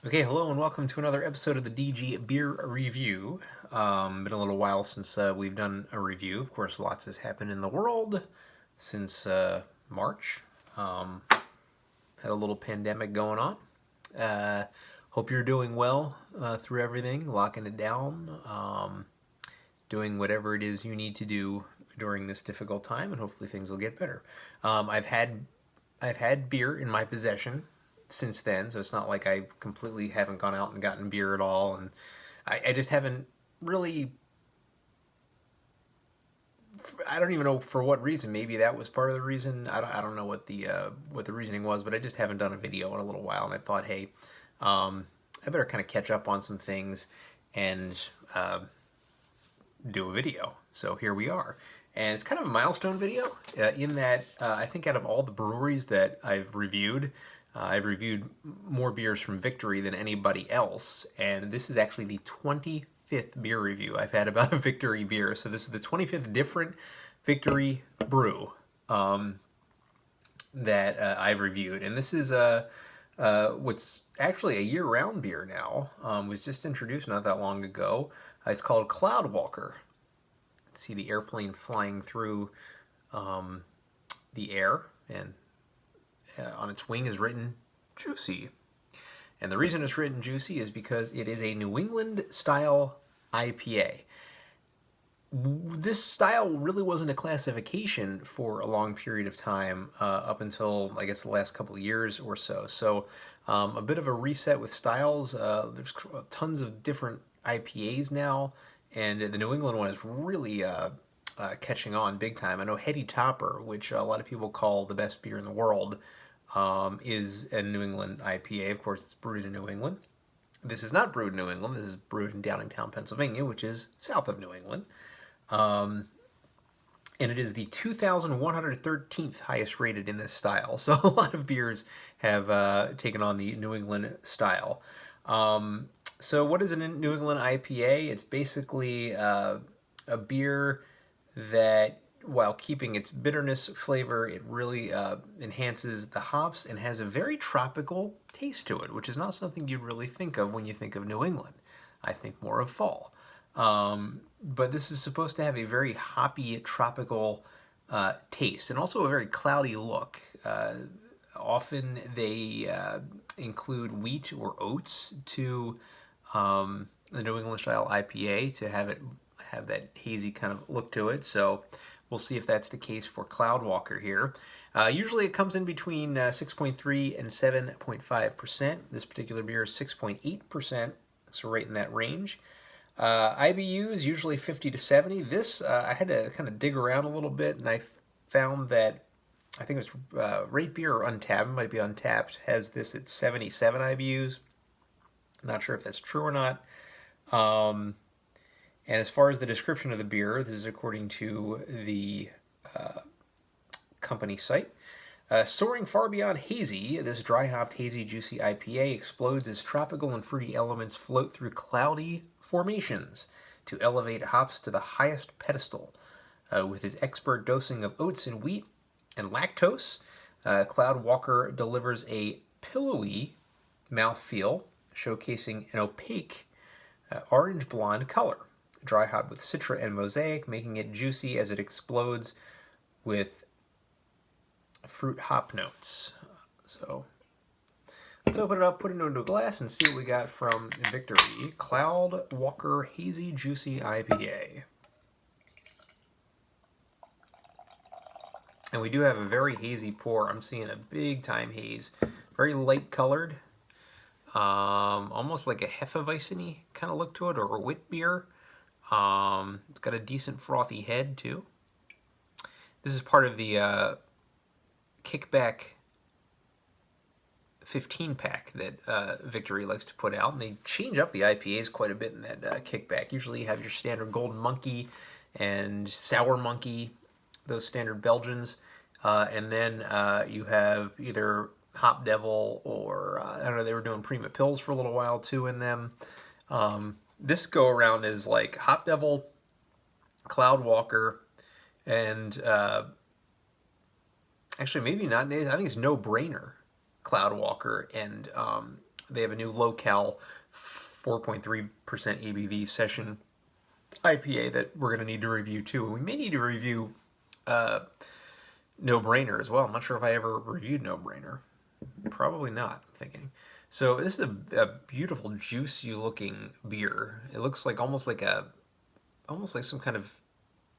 Okay, hello and welcome to another episode of the DG Beer Review. Been a little while since we've done a review. Of course, lots has happened in the world since March. Had a little pandemic going on. Hope you're doing well through everything, locking it down, doing whatever it is you need to do during this difficult time, and hopefully things will get better. I've had beer in my possession since then, so it's not like I completely haven't gone out and gotten beer at all, and I just haven't really. I don't even know for what reason. Maybe that was part of the reason. I don't know what the reasoning was, but I just haven't done a video in a little while, and I thought, hey, I better kind of catch up on some things and do a video. So here we are. And it's kind of a milestone video in that I think out of all the breweries that I've reviewed more beers from Victory than anybody else. And this is actually the 25th beer review I've had about a Victory beer. So this is the 25th different Victory brew that I've reviewed. And this is what's actually a year-round beer now. Was just introduced not that long ago. It's called Cloudwalker. See the airplane flying through the air, and on its wing is written Juicy. And the reason it's written Juicy is because it is a New England style IPA. This style really wasn't a classification for a long period of time, up until I guess the last couple of years or so. So a bit of a reset with styles. There's tons of different IPAs now, and the New England one is really catching on big time. I know Heady Topper, which a lot of people call the best beer in the world, is a New England IPA. Of course, it's brewed in New England. This is not brewed in New England. This is brewed in Downingtown, Pennsylvania, which is south of New England. And it is the 2,113th highest rated in this style. So a lot of beers have taken on the New England style. So what is a New England IPA? It's basically a beer that, while keeping its bitterness flavor, it really enhances the hops and has a very tropical taste to it, which is not something you'd really think of when you think of New England. I think more of fall. But this is supposed to have a very hoppy, tropical taste, and also a very cloudy look. Often they include wheat or oats to the New England style IPA to have that hazy kind of look to it. So we'll see if that's the case for Cloudwalker here. Usually it comes in between 6.3 and 7.5%. This particular beer is 6.8%, so right in that range. IBUs usually 50 to 70. This I had to kind of dig around a little bit, and I found that I think it was Rate Beer or Untapped, it might be Untapped, has this at 77 IBUs. Not sure if that's true or not. And as far as the description of the beer, this is according to the company site. Soaring far beyond hazy, this dry-hopped, hazy, juicy IPA explodes as tropical and fruity elements float through cloudy formations to elevate hops to the highest pedestal. With its expert dosing of oats and wheat and lactose, Cloudwalker delivers a pillowy mouthfeel, showcasing an opaque orange-blonde color. Dry hop with Citra and Mosaic, making it juicy as it explodes with fruit hop notes. So let's open it up, put it into a glass, and see what we got from Victory. Cloudwalker Hazy Juicy IPA. And we do have a very hazy pour. I'm seeing a big time haze. Very light colored. Almost like a Hefeweizen-y kind of look to it, or a wit beer. It's got a decent frothy head too. This is part of the Kickback 15 pack that Victory likes to put out, and they change up the IPAs quite a bit in that Kickback. Usually you have your standard Golden Monkey and Sour Monkey, those standard Belgians, and then you have either Hop Devil or I don't know, they were doing Prima Pills for a little while too in them. This go around is like Hop Devil, Cloudwalker, and actually maybe not. I think it's No Brainer, Cloudwalker, and They have a new low-cal 4.3% ABV session IPA that we're going to need to review too. And we may need to review No Brainer as well. I'm not sure if I ever reviewed No Brainer. Probably not, I'm thinking. So this is a beautiful, juicy looking beer. It looks like almost like some kind of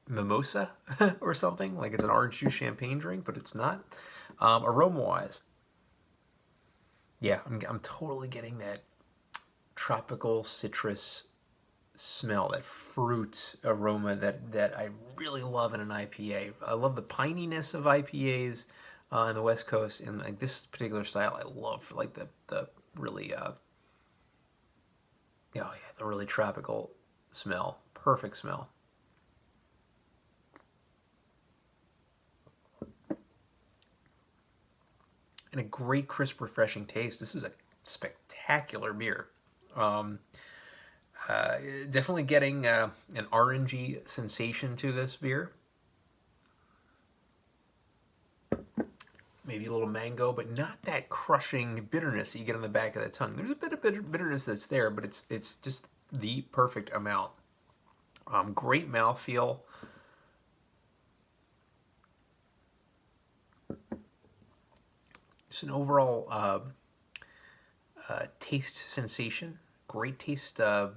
mimosa or something. Like it's an orange juice champagne drink, but it's not. Aroma-wise, yeah, I'm totally getting that tropical citrus smell, that fruit aroma that I really love in an IPA. I love the pininess of IPAs on the West Coast, and like this particular style, I love for like the really yeah, the really tropical smell, perfect smell. And a great, crisp, refreshing taste. This is a spectacular beer. Um, Definitely getting an orangey sensation to this beer. Maybe a little mango, but not that crushing bitterness that you get on the back of the tongue. There's a bit of bitterness that's there, but it's just the perfect amount. Great mouthfeel. Just an overall taste sensation. Great taste, like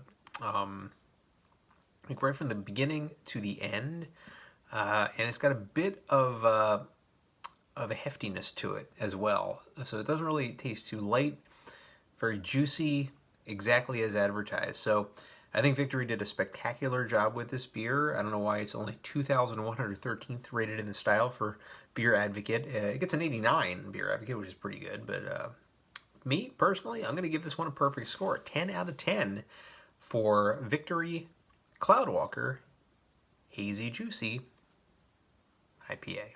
right from the beginning to the end, and it's got a bit of a heftiness to it as well. So it doesn't really taste too light. Very juicy, exactly as advertised. So I think Victory did a spectacular job with this beer. I don't know why it's only 2,113th rated in the style for Beer Advocate. It gets an 89 Beer Advocate, which is pretty good. But me, personally, I'm going to give this one a perfect score. 10 out of 10 for Victory Cloudwalker Hazy Juicy IPA.